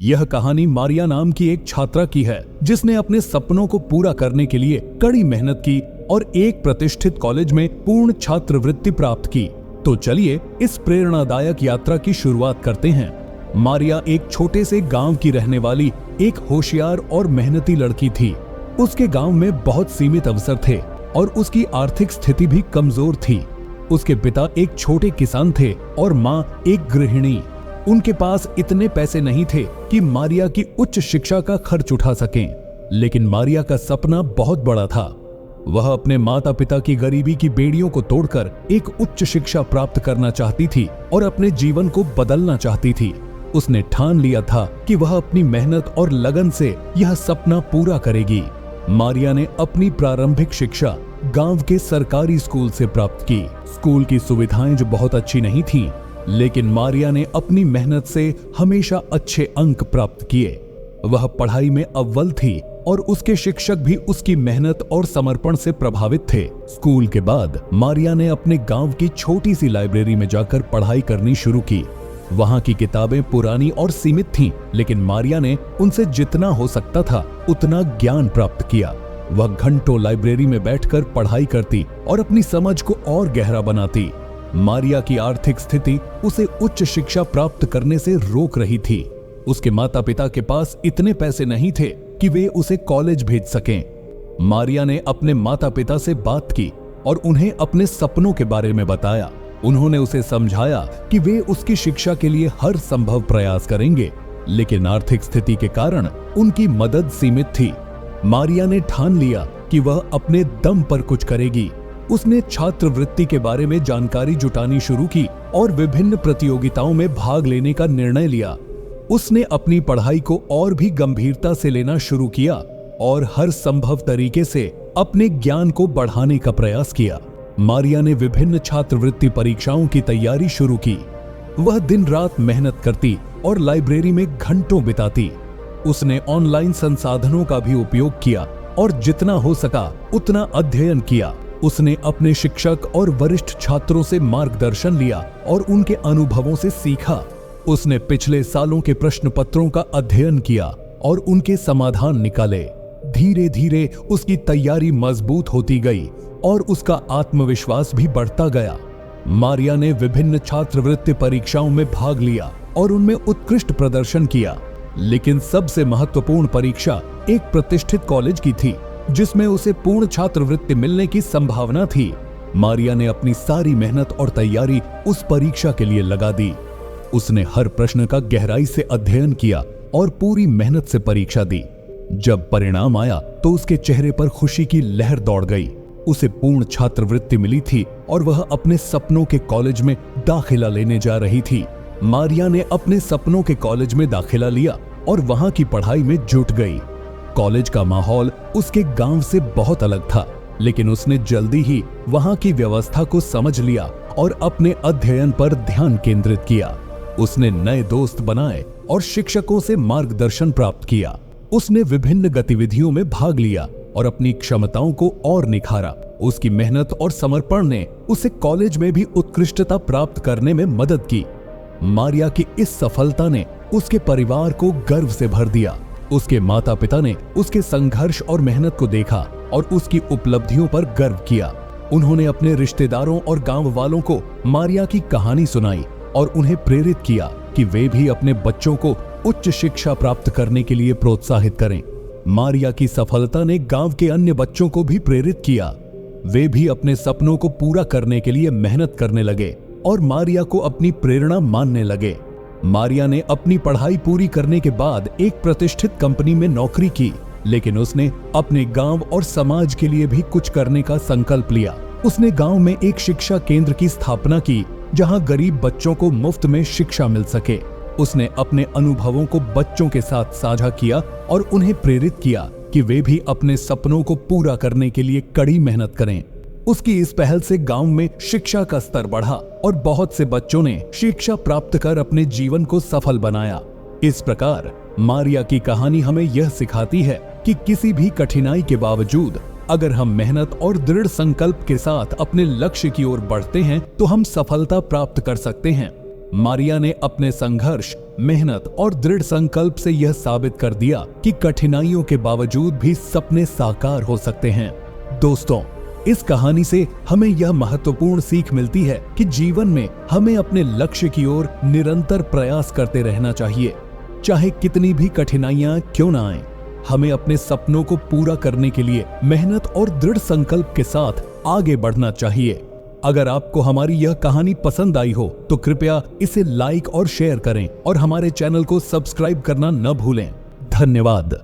यह कहानी मारिया नाम की एक छात्रा की है जिसने अपने सपनों को पूरा करने के लिए कड़ी मेहनत की और एक प्रतिष्ठित कॉलेज में पूर्ण छात्रवृत्ति प्राप्त की। तो चलिए इस प्रेरणादायक यात्रा की शुरुआत करते हैं। मारिया एक छोटे से गांव की रहने वाली एक होशियार और मेहनती लड़की थी। उसके गांव में बहुत सीमित अवसर थे और उसकी आर्थिक स्थिति भी कमजोर थी। उसके पिता एक छोटे किसान थे और माँ एक गृहिणी। उनके पास इतने पैसे नहीं थे कि मारिया की उच्च शिक्षा का खर्च उठा सकें, लेकिन मारिया का सपना बहुत बड़ा था। वह अपने माता पिता की गरीबी की बेड़ियों को तोड़कर एक उच्च शिक्षा प्राप्त करना चाहती थी और अपने जीवन को बदलना चाहती थी। उसने ठान लिया था कि वह अपनी मेहनत और लगन से यह सपना पूरा करेगी। मारिया ने अपनी प्रारंभिक शिक्षा गांव के सरकारी स्कूल से प्राप्त की। स्कूल की सुविधाएं जो बहुत अच्छी नहीं थीं, लेकिन मारिया ने अपनी मेहनत से हमेशा अच्छे अंक प्राप्त किए। वह पढ़ाई में अव्वल थी और उसके शिक्षक भी उसकी मेहनत और समर्पण से प्रभावित थे। स्कूल के बाद मारिया ने अपने गांव की छोटी सी लाइब्रेरी में जाकर पढ़ाई करनी शुरू की। वहां की किताबें पुरानी और सीमित थीं, लेकिन मारिया ने उनसे जितना हो सकता था उतना ज्ञान प्राप्त किया। वह घंटों लाइब्रेरी में बैठकर पढ़ाई करती और अपनी समझ को और गहरा बनाती। मारिया की आर्थिक स्थिति उसे उच्च शिक्षा प्राप्त करने से रोक रही थी। उसके माता पिता के पास इतने पैसे नहीं थे कि वे उसे कॉलेज भेज सकें। मारिया ने अपने माता पिता से बात की और उन्हें अपने सपनों के बारे में बताया। उन्होंने उसे समझाया कि वे उसकी शिक्षा के लिए हर संभव प्रयास करेंगे, लेकिन आर्थिक स्थिति के कारण उनकी मदद सीमित थी। मारिया ने ठान लिया कि वह अपने दम पर कुछ करेगी। उसने छात्रवृत्ति के बारे में जानकारी जुटानी शुरू की और विभिन्न प्रतियोगिताओं में भाग लेने का निर्णय लिया। उसने अपनी पढ़ाई को और भी गंभीरता से लेना शुरू किया और हर संभव तरीके से अपने ज्ञान को बढ़ाने का प्रयास किया। मारिया ने विभिन्न छात्रवृत्ति परीक्षाओं की तैयारी शुरू की। वह दिन रात मेहनत करती और लाइब्रेरी में घंटों बिताती। उसने ऑनलाइन संसाधनों का भी उपयोग किया और जितना हो सका उतना अध्ययन किया। उसने अपने शिक्षक और वरिष्ठ छात्रों से मार्गदर्शन लिया और उनके अनुभवों से सीखा। उसने पिछले सालों के प्रश्न पत्रों का अध्ययन किया और उनके समाधान निकाले। धीरे धीरे उसकी तैयारी मजबूत होती गई और उसका आत्मविश्वास भी बढ़ता गया। मारिया ने विभिन्न छात्रवृत्ति परीक्षाओं में भाग लिया और उनमें उत्कृष्ट प्रदर्शन किया, लेकिन सबसे महत्वपूर्ण परीक्षा एक प्रतिष्ठित कॉलेज की थी जिसमें उसे पूर्ण छात्रवृत्ति मिलने की संभावना थी। मारिया ने अपनी सारी मेहनत और तैयारी उस परीक्षा के लिए लगा दी। उसने हर प्रश्न का गहराई से अध्ययन किया और पूरी मेहनत से परीक्षा दी। जब परिणाम आया तो उसके चेहरे पर खुशी की लहर दौड़ गई। उसे पूर्ण छात्रवृत्ति मिली थी और वह अपने सपनों के कॉलेज में दाखिला लेने जा रही थी। मारिया ने अपने सपनों के कॉलेज में दाखिला लिया और वहां की पढ़ाई में जुट गई। कॉलेज का माहौल उसके गांव से बहुत अलग था, लेकिन उसने जल्दी ही वहां की व्यवस्था को समझ लिया और अपने अध्ययन पर ध्यान केंद्रित किया। उसने नए दोस्त बनाए और शिक्षकों से मार्गदर्शन प्राप्त किया। उसने विभिन्न गतिविधियों में भाग लिया और अपनी क्षमताओं को और निखारा। उसकी मेहनत और समर्पण ने उसे कॉलेज में भी उत्कृष्टता प्राप्त करने में मदद की। मारिया की इस सफलता ने उसके परिवार को गर्व से भर दिया। उसके माता पिता ने उसके संघर्ष और मेहनत को देखा और उसकी उपलब्धियों पर गर्व किया। उन्होंने अपने रिश्तेदारों और गांव वालों को मारिया की कहानी सुनाई और उन्हें प्रेरित किया कि वे भी अपने बच्चों को उच्च शिक्षा प्राप्त करने के लिए प्रोत्साहित करें। मारिया की सफलता ने गांव के अन्य बच्चों को भी प्रेरित किया। वे भी अपने सपनों को पूरा करने के लिए मेहनत करने लगे और मारिया को अपनी प्रेरणा मानने लगे। मारिया ने अपनी पढ़ाई पूरी करने के बाद एक प्रतिष्ठित कंपनी में नौकरी की, लेकिन उसने अपने गांव और समाज के लिए भी कुछ करने का संकल्प लिया। उसने गांव में एक शिक्षा केंद्र की स्थापना की जहां गरीब बच्चों को मुफ्त में शिक्षा मिल सके। उसने अपने अनुभवों को बच्चों के साथ साझा किया और उन्हें प्रेरित किया कि वे भी अपने सपनों को पूरा करने के लिए कड़ी मेहनत करें। उसकी इस पहल से गांव में शिक्षा का स्तर बढ़ा और बहुत से बच्चों ने शिक्षा प्राप्त कर अपने जीवन को सफल बनाया। इस प्रकार मारिया की कहानी हमें यह सिखाती है कि किसी भी कठिनाई के बावजूद अगर हम मेहनत और दृढ़ संकल्प के साथ अपने लक्ष्य की ओर बढ़ते हैं तो हम सफलता प्राप्त कर सकते हैं। मारिया ने अपने संघर्ष, मेहनत और दृढ़ संकल्प से यह साबित कर दिया कि कठिनाइयों के बावजूद भी सपने साकार हो सकते हैं। दोस्तों, इस कहानी से हमें यह महत्वपूर्ण सीख मिलती है कि जीवन में हमें अपने लक्ष्य की ओर निरंतर प्रयास करते रहना चाहिए। चाहे कितनी भी कठिनाइयां क्यों ना आएं, हमें अपने सपनों को पूरा करने के लिए मेहनत और दृढ़ संकल्प के साथ आगे बढ़ना चाहिए। अगर आपको हमारी यह कहानी पसंद आई हो तो कृपया इसे लाइक और शेयर करें और हमारे चैनल को सब्सक्राइब करना न भूलें। धन्यवाद।